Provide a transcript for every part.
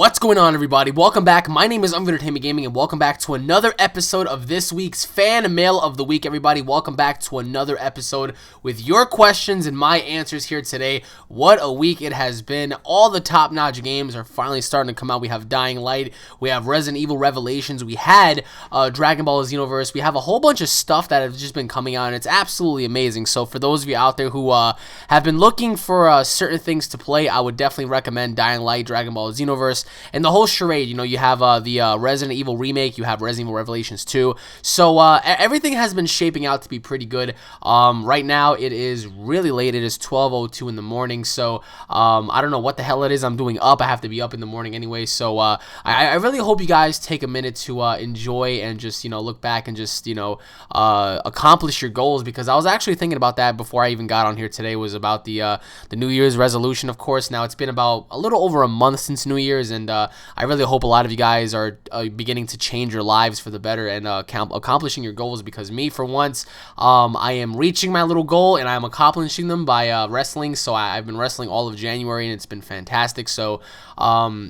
What's going on, everybody? Welcome back. My name is UnrealEntGaming, and welcome back to another episode of this week's Fan Mail of the Week, everybody. Welcome back to another episode with your questions and my answers here today. What a week it has been. All the top-notch games are finally starting to come out. We have Dying Light, we have Resident Evil Revelations, we had Dragon Ball Xenoverse. We have a whole bunch of stuff that have just been coming out, and it's absolutely amazing. So for those of you out there who have been looking for certain things to play, I would definitely recommend Dying Light, Dragon Ball Xenoverse, and the whole charade. You know, you have the Resident Evil remake, you have Resident Evil Revelations 2. So everything has been shaping out to be pretty good. Right now it is really late. It is 12:02 in the morning. So I don't know what the hell it is I'm doing up. I have to be up in the morning anyway. So I really hope you guys take a minute to enjoy and just, you know, look back and just, you know, accomplish your goals, because I was actually thinking about that before I even got on here today. Was about the New Year's resolution, of course. Now it's been about a little over a month since New Year's, and I really hope a lot of you guys are beginning to change your lives for the better and accomplishing your goals, because me, for once, I am reaching my little goal and I'm accomplishing them by wrestling. So I've been wrestling all of January and it's been fantastic. So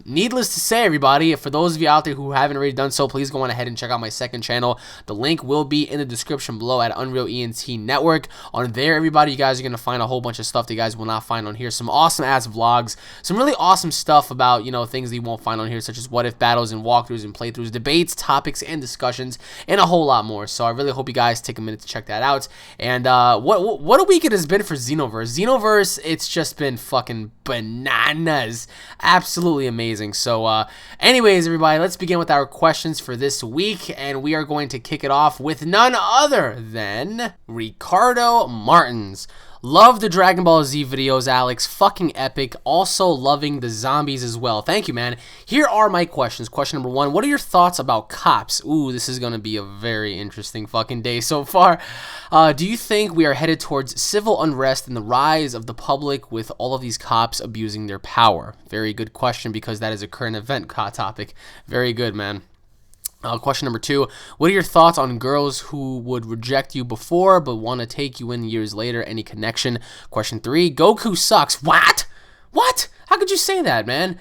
needless to say, everybody, for those of you out there who haven't already done so, please go on ahead and check out my second channel. The link will be in the description below at UnrealEnt Network. On there, everybody, you guys are going to find a whole bunch of stuff that you guys will not find on here. Some awesome ass vlogs, some really awesome stuff about, you know, things that you won't find on here, such as what if battles and walkthroughs and playthroughs, debates, topics and discussions, and a whole lot more. So I really hope you guys take a minute to check that out. And what a week it has been for Xenoverse. Xenoverse, it's just been fucking bananas. Absolutely amazing. So anyways, everybody, let's begin with our questions for this week, and we are going to kick it off with none other than Ricardo Martins. Love the Dragon Ball Z videos, Alex. Fucking epic. Also loving the zombies as well. Thank you, man. Here are my questions. Question number 1. What are your thoughts about cops? Ooh, this is going to be a very interesting fucking day so far. Do you think we are headed towards civil unrest and the rise of the public with all of these cops abusing their power? Very good question, because that is a current event topic. Very good, man. Question number 2, what are your thoughts on girls who would reject you before but want to take you in years later? Any connection? Question 3, Goku sucks. What? What? How could you say that, man?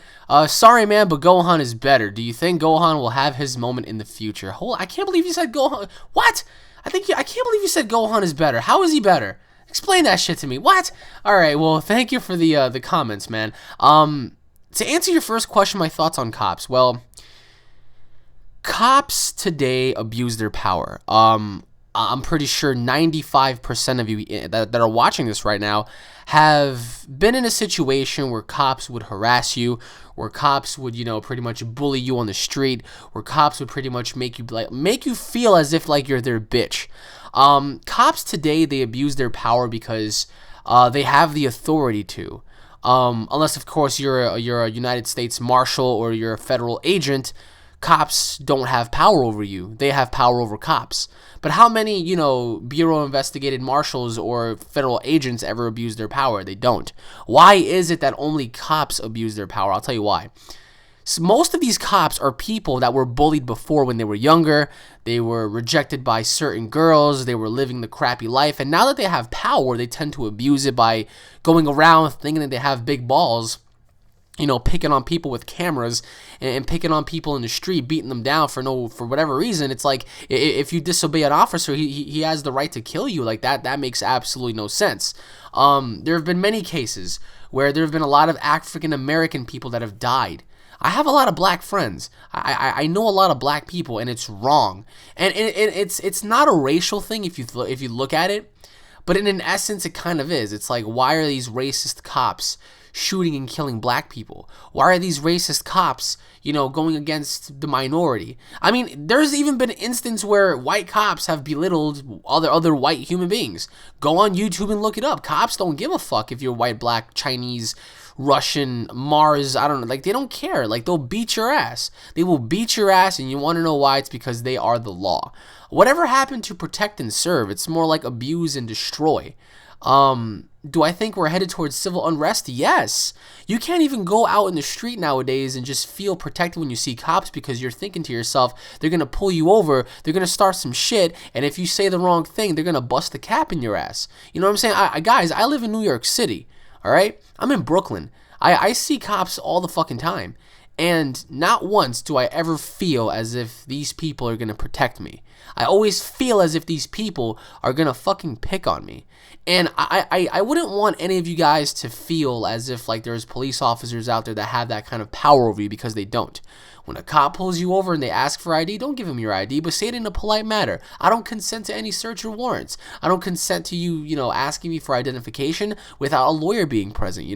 Sorry, man, but Gohan is better. Do you think Gohan will have his moment in the future? I can't believe you said Gohan. What? I can't believe you said Gohan is better. How is he better? Explain that shit to me. What? All right, well, thank you for the comments, man. To answer your first question, my thoughts on cops. Well, cops today abuse their power. I'm pretty sure 95% of you that are watching this right now have been in a situation where cops would harass you, where cops would, you know, pretty much bully you on the street, where cops would pretty much make you feel as if like you're their bitch. Cops today, they abuse their power because they have the authority to. Unless, of course, you're a United States Marshal or you're a federal agent. Cops don't have power over you. They have power over cops. But how many, you know, Bureau investigated marshals or federal agents ever abuse their power? They don't. Why is it that only cops abuse their power? I'll tell you why. So most of these cops are people that were bullied before when they were younger. They were rejected by certain girls. They were living the crappy life. And now that they have power, they tend to abuse it by going around thinking that they have big balls, you know, picking on people with cameras and picking on people in the street, beating them down for whatever reason. It's like, if you disobey an officer, he has the right to kill you. Like that makes absolutely no sense. There have been many cases where there have been a lot of African American people that have died. I have a lot of black friends. I know a lot of black people, and it's wrong. And it's not a racial thing if you look at it, but in essence, it kind of is. It's like, why are these racist cops shooting and killing black people? Why are these racist cops, you know, going against the minority? I mean, there's even been an instance where white cops have belittled other white human beings. Go on YouTube and look it up. Cops don't give a fuck if you're white, black, Chinese, Russian, Mars, I don't know. Like, they don't care. Like, they'll beat your ass. They will beat your ass, and you want to know why? It's because they are the law. Whatever happened to protect and serve? It's more like abuse and destroy. Do I think we're headed towards civil unrest? Yes. You can't even go out in the street nowadays and just feel protected when you see cops, because you're thinking to yourself, they're going to pull you over, they're going to start some shit, and if you say the wrong thing, they're going to bust the cap in your ass. You know what I'm saying? Guys, I live in New York City, all right? I'm in Brooklyn. I see cops all the fucking time. And not once do I ever feel as if these people are going to protect me. I always feel as if these people are going to fucking pick on me. And I wouldn't want any of you guys to feel as if like there's police officers out there that have that kind of power over you, because they don't. When a cop pulls you over and they ask for ID, don't give them your ID, but say it in a polite manner. I don't consent to any search or warrants. I don't consent to you, asking me for identification without a lawyer being present,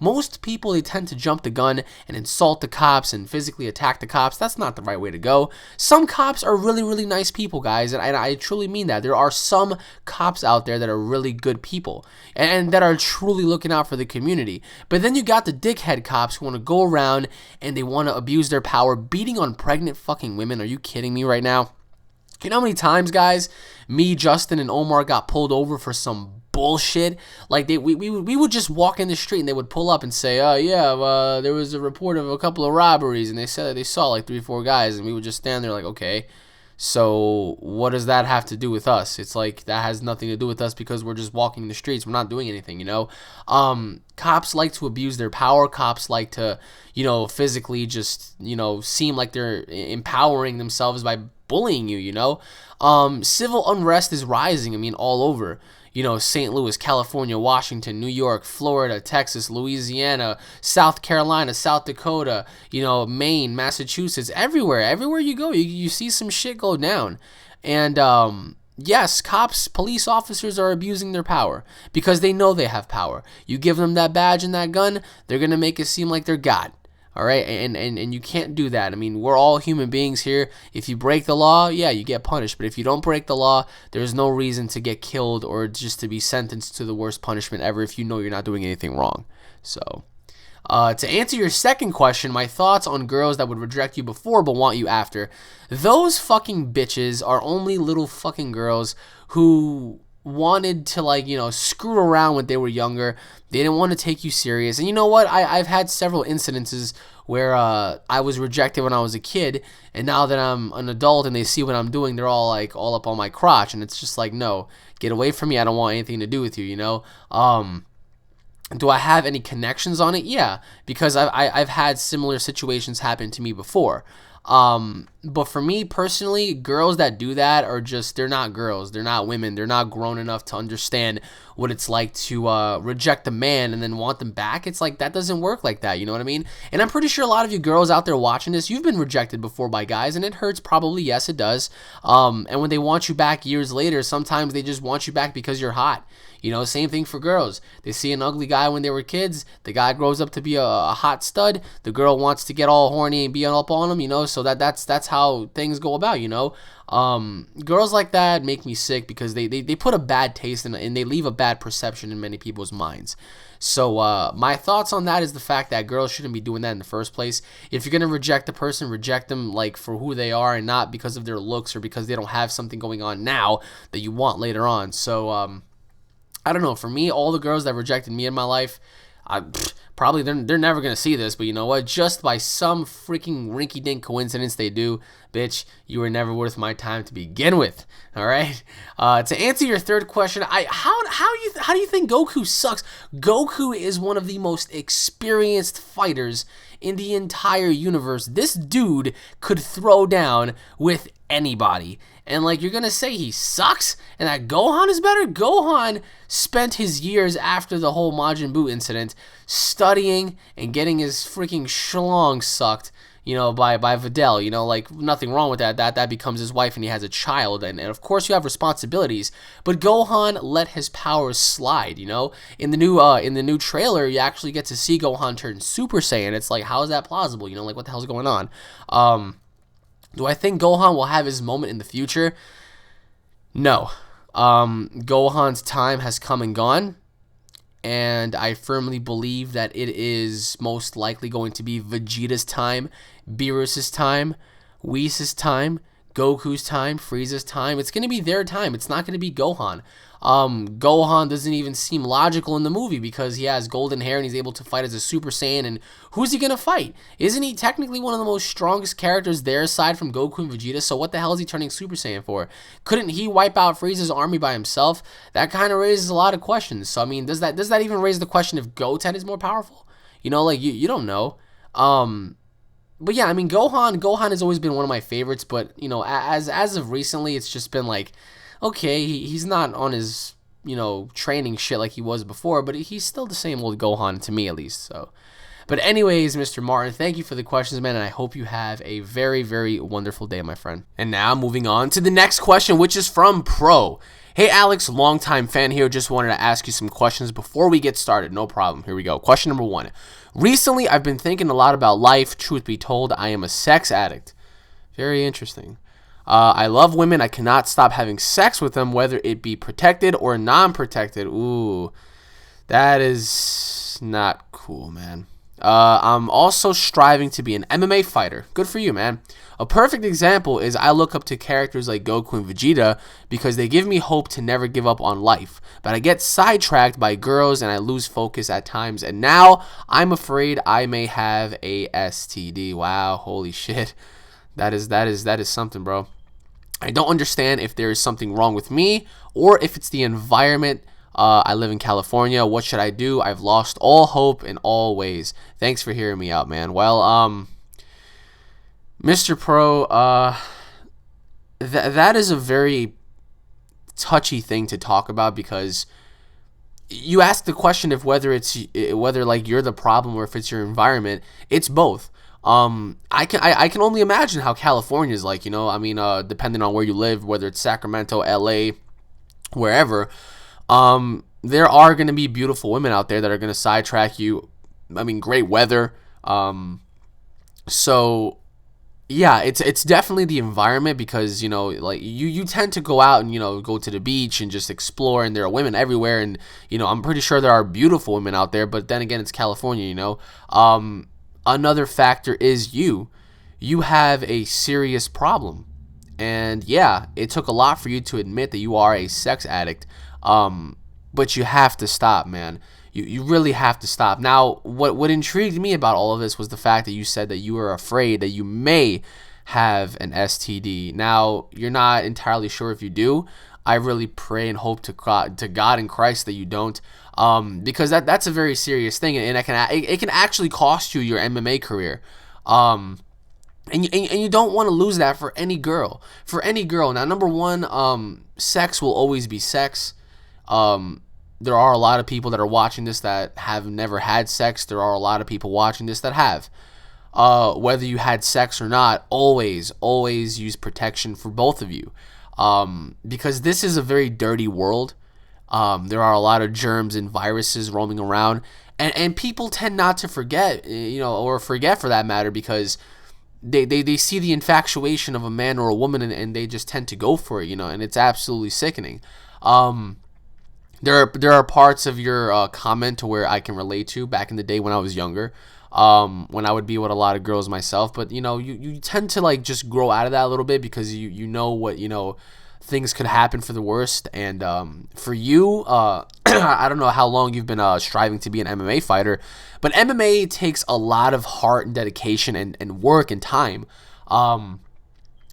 Most people, they tend to jump the gun and insult the cops and physically attack the cops. That's not the right way to go. Some cops are really, really nice people, guys, and I truly mean that. There are some cops out there that are really good people and that are truly looking out for the community. But then you got the dickhead cops who want to go around and they want to abuse their power, beating on pregnant fucking women. Are you kidding me right now? You know how many times, guys, me, Justin, and Omar got pulled over for some bullshit? Like, we would just walk in the street and they would pull up and say, there was a report of a couple of robberies, and they said that they saw like 3 or 4 guys, and we would just stand there like, okay, so what does that have to do with us? It's like, that has nothing to do with us because we're just walking the streets. We're not doing anything, Cops like to abuse their power. Cops like to, physically just, seem like they're empowering themselves by bullying you, Civil unrest is rising, all over. St. Louis, California, Washington, New York, Florida, Texas, Louisiana, South Carolina, South Dakota, Maine, Massachusetts, everywhere. Everywhere you go, you see some shit go down. And yes, cops, police officers are abusing their power because they know they have power. You give them that badge and that gun, they're going to make it seem like they're God. All right, and you can't do that. We're all human beings here. If you break the law, yeah, you get punished. But if you don't break the law, there's no reason to get killed or just to be sentenced to the worst punishment ever if you know you're not doing anything wrong. So, to answer your second question, my thoughts on girls that would reject you before but want you after. Those fucking bitches are only little fucking girls who wanted to screw around when they were younger. They didn't want to take you serious. And you know what? I've had several incidences where I was rejected when I was a kid, and now that I'm an adult and they see what I'm doing, they're all up on my crotch, and it's just like, no, get away from me. I don't want anything to do with you, Do I have any connections on it? Yeah, because I've had similar situations happen to me before. But for me personally, girls that do that are they're not girls. They're not women. They're not grown enough to understand what it's like to reject a man and then want them back. It's like, that doesn't work like that. You know what I mean? And I'm pretty sure a lot of you girls out there watching this, you've been rejected before by guys, and it hurts probably. Yes, it does. And when they want you back years later, sometimes they just want you back because you're hot. Same thing for girls. They see an ugly guy when they were kids. The guy grows up to be a hot stud. The girl wants to get all horny and be up on him, so that's how things go about, Girls like that make me sick because they put a bad taste in, and they leave a bad perception in many people's minds. So my thoughts on that is the fact that girls shouldn't be doing that in the first place. If you're going to reject a person, reject them for who they are and not because of their looks or because they don't have something going on now that you want later on. So I don't know. For me, all the girls that rejected me in my life, probably they're never going to see this, but you know what? Just by some freaking rinky-dink coincidence they do, bitch, you were never worth my time to begin with. All right? To answer your third question, how do you think Goku sucks? Goku is one of the most experienced fighters in the entire universe. This dude could throw down with anybody. And you're gonna say he sucks and that Gohan is better? Gohan spent his years after the whole Majin Buu incident studying and getting his freaking schlong sucked, by Videl. Nothing wrong with that. That becomes his wife and he has a child. And of course you have responsibilities. But Gohan let his powers slide, In the new trailer, you actually get to see Gohan turn Super Saiyan. It's like, how is that plausible? What the hell's going on? Do I think Gohan will have his moment in the future? No. Gohan's time has come and gone, and I firmly believe that it is most likely going to be Vegeta's time, Beerus's time, Whis' time, Goku's time, Frieza's time. It's going to be their time. It's not going to be Gohan. Gohan doesn't even seem logical in the movie because he has golden hair and he's able to fight as a Super Saiyan. And who's he going to fight? Isn't he technically one of the most strongest characters there aside from Goku and Vegeta? So what the hell is he turning Super Saiyan for? Couldn't he wipe out Frieza's army by himself? That kind of raises a lot of questions. So, does that even raise the question if Goten is more powerful? You don't know. But yeah, I mean, Gohan has always been one of my favorites. But you know, as of recently, it's just been like, okay, he's not on his training shit like he was before, but he's still the same old Gohan to me at least. So, but anyways, Mr. Martin, thank you for the questions, man, and I hope you have a very, very wonderful day, my friend. And now moving on to the next question, which is from Pro. Hey Alex, longtime fan here. Just wanted to ask you some questions before we get started. No problem. Here we go. Question number 1. Recently, I've been thinking a lot about life. Truth be told, I am a sex addict. Very interesting. I love women. I cannot stop having sex with them, whether it be protected or non-protected. Ooh, that is not cool, man. I'm also striving to be an MMA fighter. Good for you, man. A perfect example is I look up to characters like Goku and Vegeta because they give me hope to never give up on life. But I get sidetracked by girls and I lose focus at times. And now I'm afraid I may have a STD. Wow, holy shit. That is something, bro. I don't understand if there is something wrong with me or if it's the environment. I live in California. What should I do? I've lost all hope in all ways. Thanks for hearing me out, man. Well, Mr. Pro, that is a very touchy thing to talk about because you asked the question of whether like you're the problem or if it's your environment. It's both. I can only imagine how California is like. I mean, depending on where you live, whether it's Sacramento, LA, wherever. There are going to be beautiful women out there that are going to sidetrack you. I mean, great weather. So yeah, it's definitely the environment because, like you tend to go out and, go to the beach and just explore, and there are women everywhere. And, I'm pretty sure there are beautiful women out there, but then again, it's California, Another factor is you have a serious problem. And yeah, it took a lot for you to admit that you are a sex addict. But you have to stop, man. You really have to stop. Now, what intrigued me about all of this was the fact that you said that you were afraid that you may have an STD. Now, you're not entirely sure if you do. I really pray and hope to God in Christ that you don't, because that's a very serious thing, and it can actually cost you your MMA career. And you don't want to lose that for any girl. Now, number one, sex will always be sex. There are a lot of people that are watching this that have never had sex. There are a lot of people watching this that have. Whether you had sex or not, always use protection for both of you. Because this is a very dirty world. There are a lot of germs and viruses roaming around. And people tend not to forget, or forget for that matter, because they see the infatuation of a man or a woman and they just tend to go for it, and it's absolutely sickening. There are parts of your comment to where I can relate to back in the day when I was younger, when I would be with a lot of girls myself. But you tend to like just grow out of that a little bit because you know what things could happen for the worst. And for you, I don't know how long you've been striving to be an MMA fighter, but MMA takes a lot of heart and dedication and work and time.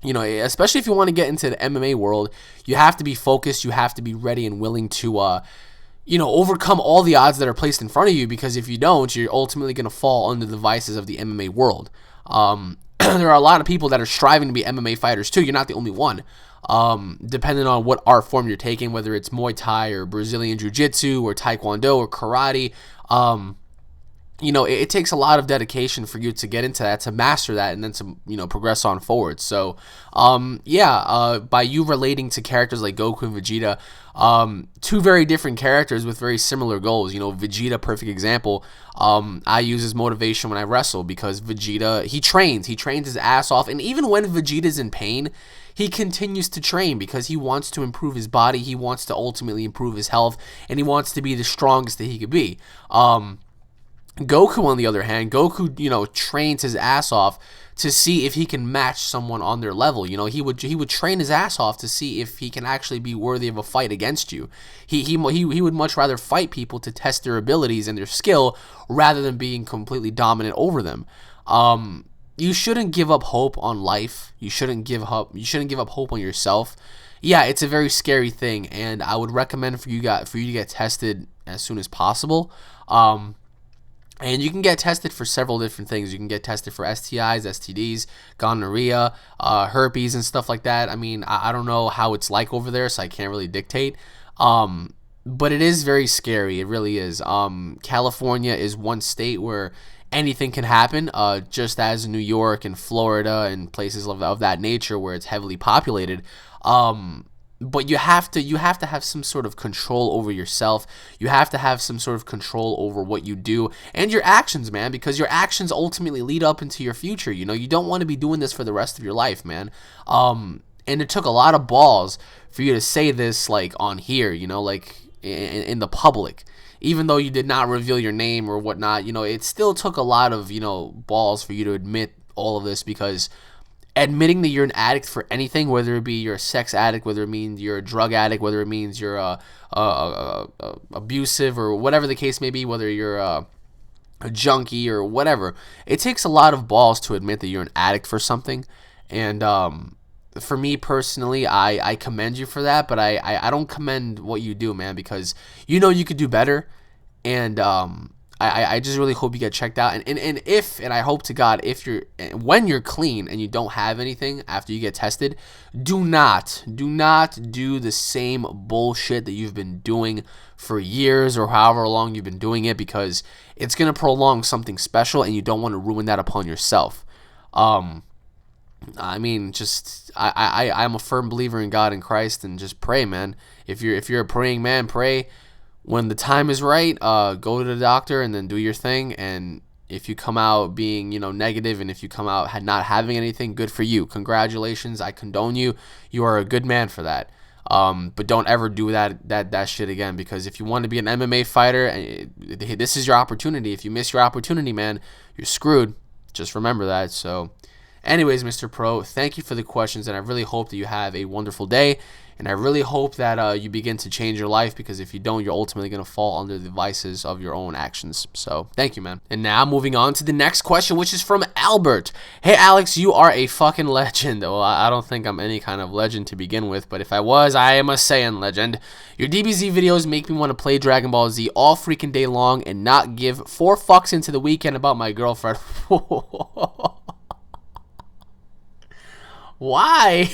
Especially if you want to get into the MMA world, you have to be focused. You have to be ready and willing to, overcome all the odds that are placed in front of you. Because if you don't, you're ultimately going to fall under the vices of the MMA world. There are a lot of people that are striving to be MMA fighters too. You're not the only one. Depending on what art form you're taking, whether it's Muay Thai or Brazilian Jiu-Jitsu or Taekwondo or Karate, it takes a lot of dedication for you to get into that, to master that, and then to, progress on forward. So, by you relating to characters like Goku and Vegeta, two very different characters with very similar goals. Vegeta, perfect example. I use as motivation when I wrestle because Vegeta, he trains his ass off. And even when Vegeta's in pain, he continues to train because he wants to improve his body. He wants to ultimately improve his health, and he wants to be the strongest that he could be. Goku, on the other hand, trains his ass off to see if he can match someone on their level. He would train his ass off to see if he can actually be worthy of a fight against you. He would much rather fight people to test their abilities and their skill rather than being completely dominant over them. You shouldn't give up hope on life. You shouldn't give up hope on yourself. Yeah, it's a very scary thing, and I would recommend for you to get tested as soon as possible. And you can get tested for several different things. You can get tested for STIs, STDs, gonorrhea, herpes, and stuff like that. I mean, I don't know how it's like over there, so I can't really dictate. But it is very scary. It really is. California is one state where anything can happen, just as New York and Florida and places of that nature where it's heavily populated. But you have to have some sort of control over yourself. You have to have some sort of control over what you do and your actions, man, because your actions ultimately lead up into your future. You know, you don't want to be doing this for the rest of your life, man. And it took a lot of balls for you to say this, like, on here, you know, like in the public. Even though you did not reveal your name or whatnot, you know, it still took a lot of, you know, balls for you to admit all of this, because admitting that you're an addict for anything, whether it be you're a sex addict, whether it means you're a drug addict, whether it means you're abusive or whatever the case may be, whether you're a junkie or whatever, it takes a lot of balls to admit that you're an addict for something. And for me personally, I commend you for that, but I don't commend what you do, man, because you know you could do better. And I just really hope you get checked out, and I hope to God, when you're clean and you don't have anything after you get tested, do not do the same bullshit that you've been doing for years or however long you've been doing it, because it's gonna prolong something special, and you don't want to ruin that upon yourself. I mean, just I'm a firm believer in God and Christ, and just pray, man. If you're a praying man, pray. When the time is right, go to the doctor and then do your thing. And if you come out being, you know, negative, and if you come out not having anything, good for you. Congratulations. I condone you. You are a good man for that. But don't ever do that shit again, because if you want to be an MMA fighter, this is your opportunity. If you miss your opportunity, man, you're screwed. Just remember that. So anyways, Mr. Pro, thank you for the questions, and I really hope that you have a wonderful day. And I really hope that you begin to change your life, because if you don't, you're ultimately going to fall under the vices of your own actions. So thank you, man. And now moving on to the next question, which is from Albert. Hey, Alex, you are a fucking legend. Well, I don't think I'm any kind of legend to begin with, but if I was, I am a Saiyan legend. Your DBZ videos make me want to play Dragon Ball Z all freaking day long and not give 4 fucks into the weekend about my girlfriend. Why?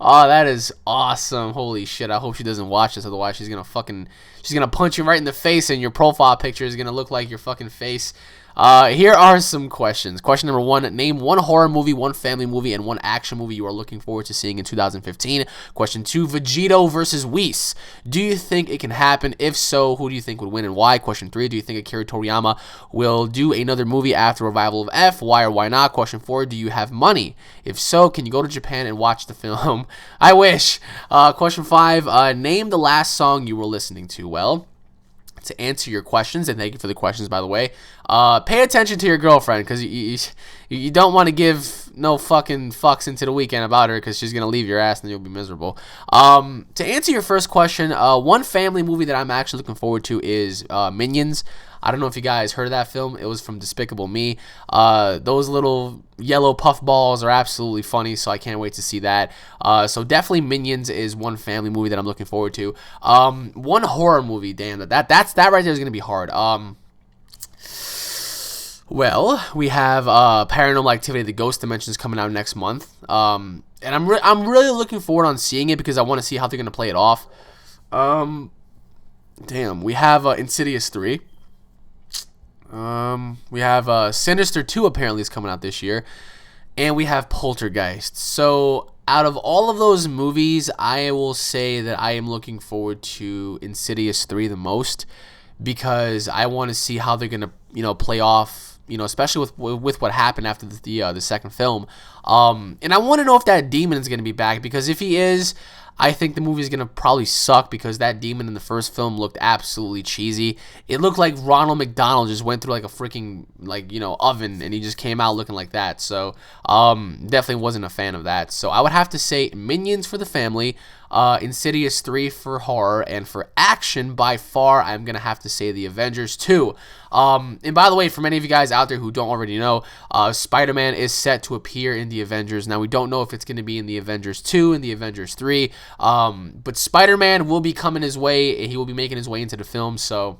Oh, that is awesome. Holy shit. I hope she doesn't watch this. Otherwise, she's going to punch you right in the face, and your profile picture is going to look like your fucking face. Here are some questions. Question number 1, name 1 horror movie, 1 family movie, and 1 action movie you are looking forward to seeing in 2015. Question 2, Vegito versus Whis. Do you think it can happen? If so, who do you think would win and why? Question 3, do you think Akira Toriyama will do another movie after Revival of F? Why or why not? Question 4, do you have money? If so, can you go to Japan and watch the film? I wish. Question 5, name the last song you were listening to. Well, to answer your questions, and thank you for the questions, by the way, pay attention to your girlfriend, because you don't want to give no fucking fucks into the weekend about her, because she's going to leave your ass and you'll be miserable. To answer your first question, 1 family movie that I'm actually looking forward to is Minions. I don't know if you guys heard of that film. It was from Despicable Me. Those little yellow puff balls are absolutely funny, so I can't wait to see that. So definitely Minions is 1 family movie that I'm looking forward to. 1 horror movie, damn, that right there is going to be hard. Well, we have Paranormal Activity: The Ghost Dimensions coming out next month. And I'm really looking forward on seeing it, because I want to see how they're going to play it off. Damn, we have Insidious 3. We have Sinister 2 apparently is coming out this year, and we have Poltergeist. So out of all of those movies, I will say that I am looking forward to Insidious 3 the most, because I want to see how they're gonna, you know, play off, you know, especially with what happened after the second film. And I want to know if that demon is gonna be back, because if he is, I think the movie is going to probably suck, because that demon in the first film looked absolutely cheesy. It looked like Ronald McDonald just went through like a freaking, like, you know, oven, and he just came out looking like that. So definitely wasn't a fan of that. So I would have to say Minions for the family, Insidious 3 for horror, and for action, by far, I'm going to have to say The Avengers 2. And by the way, for many of you guys out there who don't already know, Spider-Man is set to appear in The Avengers. Now, we don't know if it's going to be in The Avengers 2 and The Avengers 3, but Spider-Man will be coming his way. He will be making his way into the film, so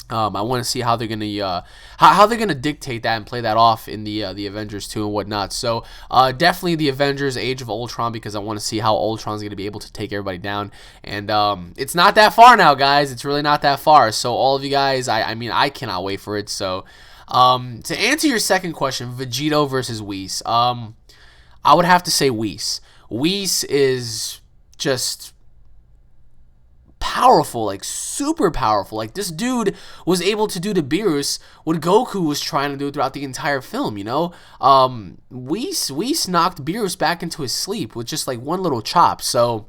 I want to see how they're gonna how they're gonna dictate that and play that off in the Avengers 2 and whatnot. So definitely the Avengers Age of Ultron, because I want to see how Ultron's gonna be able to take everybody down. And it's not that far now, guys. It's really not that far. So all of you guys, I mean, I cannot wait for it. So to answer your second question, Vegito versus Whis, I would have to say Whis. Whis is just powerful, like super powerful. Like, this dude was able to do to Beerus what Goku was trying to do throughout the entire film, you know? Whis knocked Beerus back into his sleep with just like one little chop. So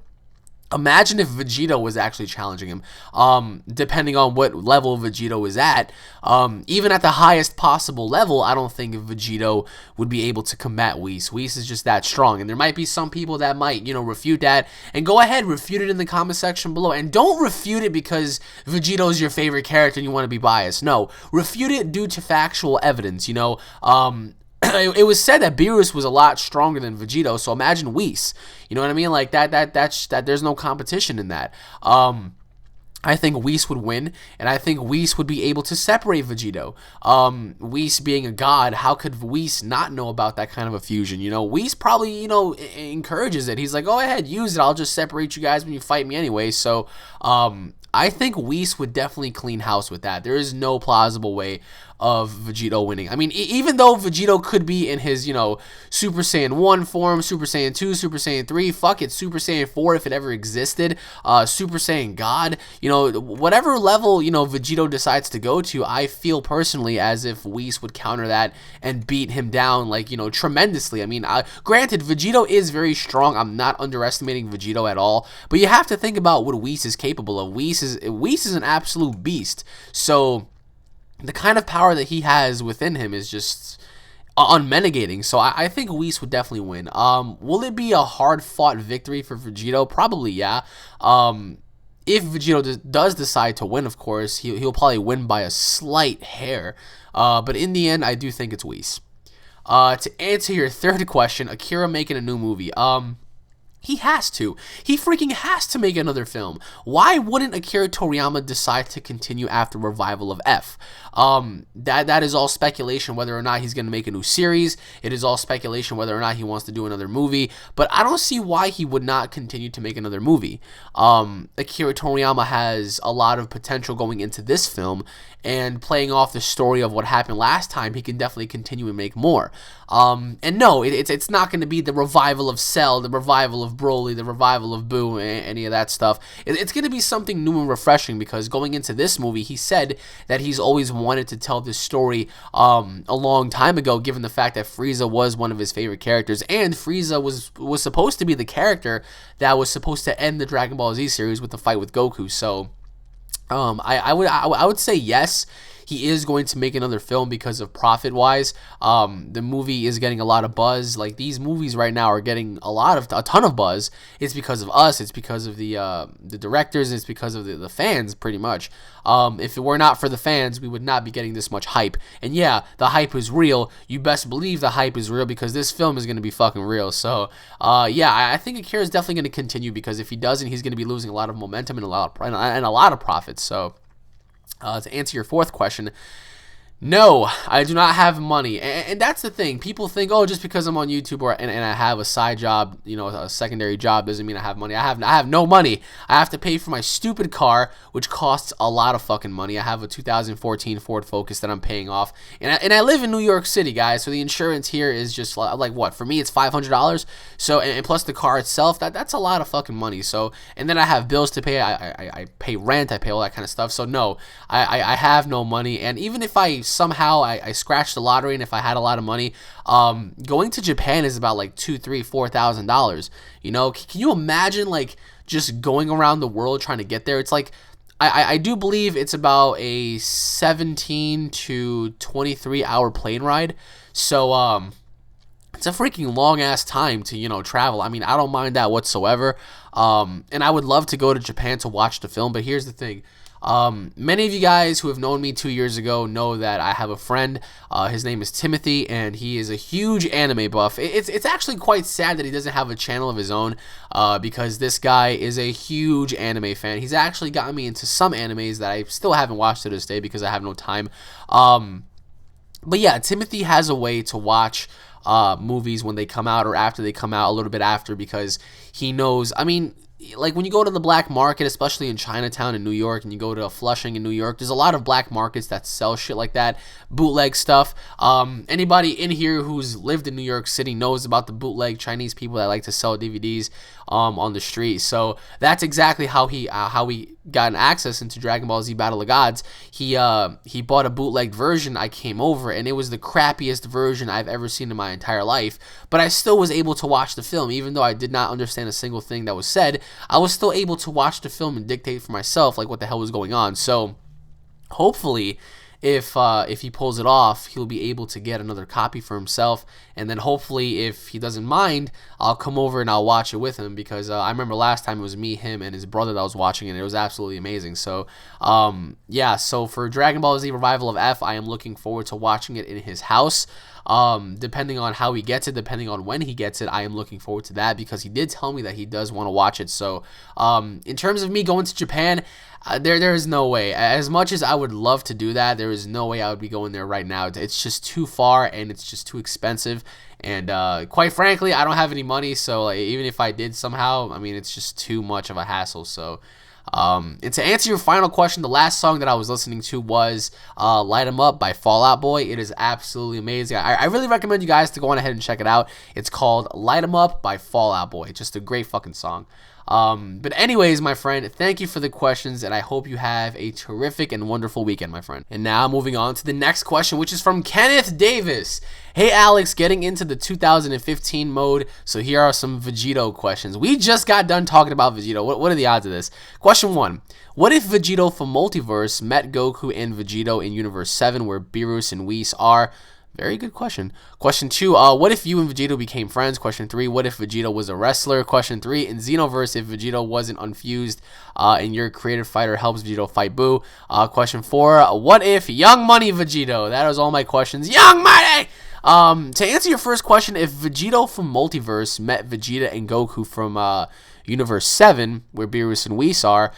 imagine if Vegito was actually challenging him. Depending on what level Vegito is at, even at the highest possible level, I don't think Vegito would be able to combat Whis. Whis is just that strong, and there might be some people that might, you know, refute that. And go ahead, refute it in the comment section below. And don't refute it because Vegito is your favorite character and you want to be biased. No, refute it due to factual evidence. You know, it was said that Beerus was a lot stronger than Vegito, so imagine Whis. You know what I mean? Like that there's no competition in that. I think Whis would win, and I think Whis would be able to separate Vegito. Whis being a god, how could Whis not know about that kind of a fusion? You know, Whis probably, you know, encourages it. He's like, go ahead, use it. I'll just separate you guys when you fight me anyway. So, I think Whis would definitely clean house with that. There is no plausible way of Vegito winning. I mean, even though Vegito could be in his, you know, Super Saiyan 1 form, Super Saiyan 2, Super Saiyan 3, fuck it, Super Saiyan 4 if it ever existed, Super Saiyan God, you know, whatever level, you know, Vegito decides to go to, I feel personally as if Whis would counter that and beat him down, like, you know, tremendously. I mean, granted, Vegito is very strong. I'm not underestimating Vegito at all, but you have to think about what Whis is capable of. Whis is an absolute beast. So the kind of power that he has within him is just unmitigating. So I think Whis would definitely win. Will it be a hard-fought victory for Vegito? Probably, yeah. If Vegito does decide to win, of course, he'll probably win by a slight hair. But in the end, I do think it's Whis. To answer your third question, Akira making a new movie. He has to. He freaking has to make another film. Why wouldn't Akira Toriyama decide to continue after revival of F? That is all speculation whether or not he's going to make a new series. It is all speculation whether or not he wants to do another movie. But I don't see why he would not continue to make another movie. Akira Toriyama has a lot of potential going into this film, and playing off the story of what happened last time, he can definitely continue and make more. And no, it's not going to be the revival of Cell, the revival of Broly, the revival of Boo, any of that stuff. It's going to be something new and refreshing, because going into this movie, he said that he's always wanted to tell this story a long time ago, given the fact that Frieza was one of his favorite characters, and Frieza was supposed to be the character that was supposed to end the Dragon Ball Z series with the fight with Goku. So I would say yes, he is going to make another film because of profit-wise. The movie is getting a lot of buzz. Like, these movies right now are getting a ton of buzz. It's because of us. It's because of the directors. It's because of the fans, pretty much. If it were not for the fans, we would not be getting this much hype. And yeah, the hype is real. You best believe the hype is real, because this film is going to be fucking real. So, yeah, I think Akira is definitely going to continue, because if he doesn't, he's going to be losing a lot of momentum and a lot of profits. So, to answer your fourth question, no, I do not have money. And that's the thing. People think, oh, just because I'm on YouTube and I have a side job, you know, a secondary job, doesn't mean I have money. I have no money. I have to pay for my stupid car, which costs a lot of fucking money. I have a 2014 Ford Focus that I'm paying off. And I live in New York City, guys, so the insurance here is just like what? For me, it's $500. So, and plus the car itself, that's a lot of fucking money. So, and then I have bills to pay. I pay rent. I pay all that kind of stuff. So, no, I have no money. And even if somehow I scratched the lottery, and if I had a lot of money, going to Japan is about like $2,000, $3,000, $4,000. You know, can you imagine like just going around the world trying to get there? It's like, I do believe it's about a 17 to 23 hour plane ride. So it's a freaking long ass time to, you know, travel. I mean, I don't mind that whatsoever. And I would love to go to Japan to watch the film, but here's the thing. Many of you guys who have known me 2 years ago know that I have a friend. His name is Timothy, and he is a huge anime buff. It's actually quite sad that he doesn't have a channel of his own, because this guy is a huge anime fan. He's actually gotten me into some animes that I still haven't watched to this day because I have no time. But yeah, Timothy has a way to watch movies when they come out or after they come out, a little bit after, because he knows, I mean, like when you go to the black market, especially in Chinatown in New York, and you go to Flushing in New York, there's a lot of black markets that sell shit like that, bootleg stuff. Anybody in here who's lived in New York City knows about the bootleg Chinese people that like to sell DVDs on the street. So that's exactly how he got access into Dragon Ball Z Battle of Gods. He bought a bootleg version. I came over, and it was the crappiest version I've ever seen in my entire life, but I still was able to watch the film. Even though I did not understand a single thing that was said, I was still able to watch the film and dictate for myself like what the hell was going on. So hopefully, if he pulls it off, he'll be able to get another copy for himself, and then hopefully, if he doesn't mind, I'll come over and I'll watch it with him, because I remember last time it was me, him, and his brother that was watching it, and it was absolutely amazing. So yeah, so for Dragon Ball Z Revival of F, I am looking forward to watching it in his house. Depending on how he gets it, depending on when he gets it, I am looking forward to that, because he did tell me that he does want to watch it. So in terms of me going to Japan, there is no way. As much as I would love to do that, there is no way I would be going there right now. It's just too far, and it's just too expensive, and quite frankly, I don't have any money, so like, even if I did somehow, I mean, it's just too much of a hassle. So and to answer your final question, the last song that I was listening to was Light 'Em Up by Fall Out Boy. It is absolutely amazing. I really recommend you guys to go on ahead and check it out. It's called Light 'Em Up by Fall Out Boy. Just a great fucking song. But anyways, my friend, thank you for the questions, and I hope you have a terrific and wonderful weekend, my friend. And now moving on to the next question, which is from Kenneth Davis. Hey Alex, getting into the 2015 mode, so here are some Vegito questions. We just got done talking about Vegito. What are the odds of this? Question 1. What if Vegito from Multiverse met Goku and Vegito in Universe 7, where Beerus and Whis are? Very good question. Question 2, what if you and Vegito became friends? Question 3, what if Vegito was a wrestler? Question 3, in Xenoverse, if Vegito wasn't unfused and your creative fighter helps Vegito fight Boo? Question 4, what if Young Money Vegito? That is all my questions. Young Money! To answer your first question, if Vegito from Multiverse met Vegeta and Goku from Universe 7, where Beerus and Whis are,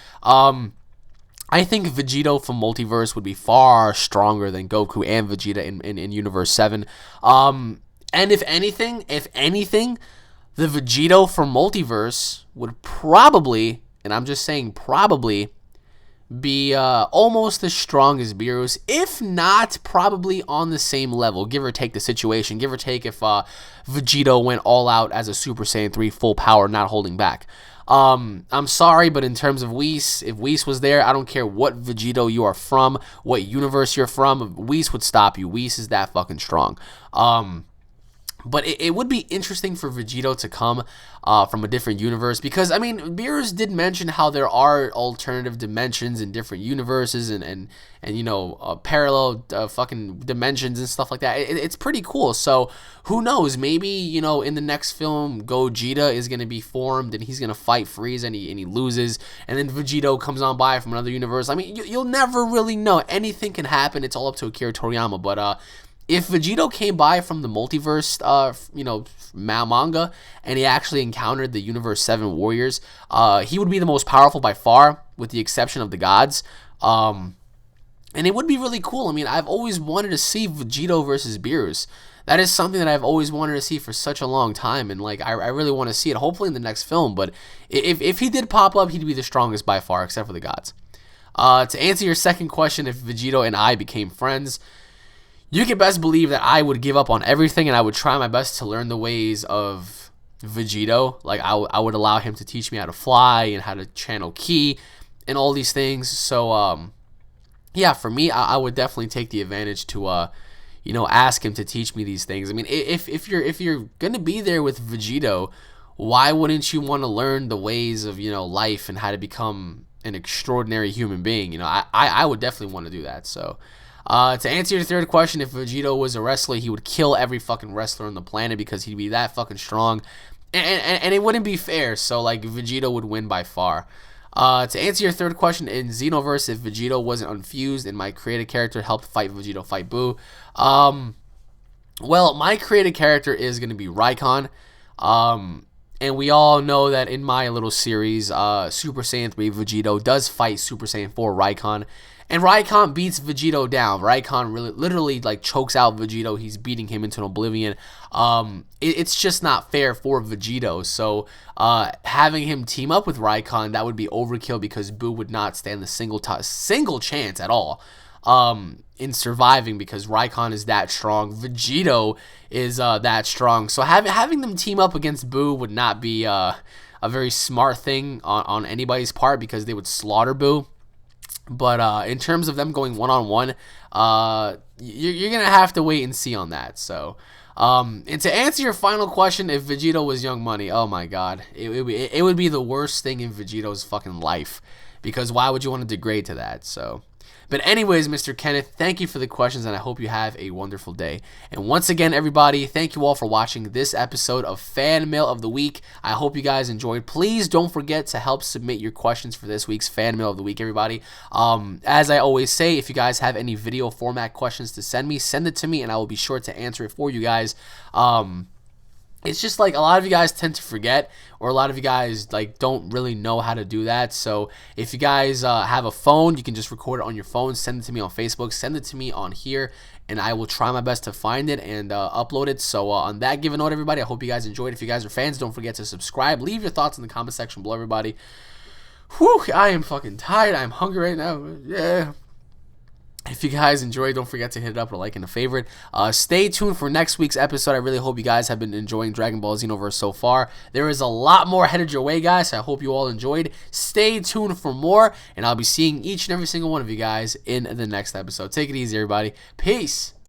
I think Vegito from Multiverse would be far stronger than Goku and Vegeta in Universe 7. And if anything, the Vegito from Multiverse would probably, and I'm just saying probably, be almost as strong as Beerus, if not probably on the same level, give or take the situation, give or take if Vegito went all out as a Super Saiyan 3 full power, not holding back. I'm sorry, but in terms of Whis, if Whis was there, I don't care what Vegito you are from, what universe you're from, Whis would stop you. Whis is that fucking strong. But it would be interesting for Vegito to come from a different universe, because, I mean, Beerus did mention how there are alternative dimensions in different universes and you know, parallel fucking dimensions and stuff like that. It's pretty cool. So who knows? Maybe, you know, in the next film, Gogeta is going to be formed and he's going to fight Frieza and he loses, and then Vegito comes on by from another universe. I mean, you'll never really know. Anything can happen. It's all up to Akira Toriyama. But if Vegito came by from the Multiverse, you know, manga, and he actually encountered the Universe 7 warriors, he would be the most powerful by far, with the exception of the gods. And it would be really cool. I mean, I've always wanted to see Vegito versus Beerus. That is something that I've always wanted to see for such a long time, and like I really want to see it, hopefully in the next film. But if he did pop up, he'd be the strongest by far, except for the gods. To answer your second question, if Vegito and I became friends, you can best believe that I would give up on everything and I would try my best to learn the ways of Vegito. Like, I would allow him to teach me how to fly and how to channel ki and all these things. So, yeah, for me, I would definitely take the advantage to, you know, ask him to teach me these things. I mean, if you're going to be there with Vegito, why wouldn't you want to learn the ways of, you know, life and how to become an extraordinary human being? You know, I would definitely want to do that. So, to answer your third question, if Vegito was a wrestler, he would kill every fucking wrestler on the planet because he'd be that fucking strong, and it wouldn't be fair. So like, Vegito would win by far. To answer your third question, in Xenoverse, if Vegito wasn't unfused and my created character helped fight Vegito fight Buu, well, my created character is going to be Raikon. And we all know that in my little series, Super Saiyan 3 Vegito does fight Super Saiyan 4 Raikon. And Raikon beats Vegito down. Raikon literally like chokes out Vegito. He's beating him into oblivion. It's just not fair for Vegito. So having him team up with Raikon, that would be overkill because Buu would not stand the single chance at all in surviving because Raikon is that strong. Vegito is that strong. So having them team up against Buu would not be a very smart thing on anybody's part because they would slaughter Buu. But in terms of them going one-on-one, you're going to have to wait and see on that. So, and to answer your final question, if Vegito was Young Money, oh my god, it would be the worst thing in Vegito's fucking life. Because why would you want to degrade to that? So, but anyways, Mr. Kenneth, thank you for the questions, and I hope you have a wonderful day. And once again, everybody, thank you all for watching this episode of Fan Mail of the Week. I hope you guys enjoyed. Please don't forget to help submit your questions for this week's Fan Mail of the Week, everybody. As I always say, if you guys have any video format questions to send it to me, and I will be sure to answer it for you guys. It's just like a lot of you guys tend to forget, or a lot of you guys like don't really know how to do that. So if you guys have a phone, you can just record it on your phone, send it to me on Facebook, send it to me on here, and I will try my best to find it and upload it. So on that given note, everybody, I hope you guys enjoyed. If you guys are fans, don't forget to subscribe. Leave your thoughts in the comment section below, everybody. Whew, I am fucking tired. I'm hungry right now. Yeah. If you guys enjoyed, don't forget to hit it up with a like and a favorite. Stay tuned for next week's episode. I really hope you guys have been enjoying Dragon Ball Xenoverse so far. There is a lot more headed your way, guys, so I hope you all enjoyed. Stay tuned for more, and I'll be seeing each and every single one of you guys in the next episode. Take it easy, everybody. Peace.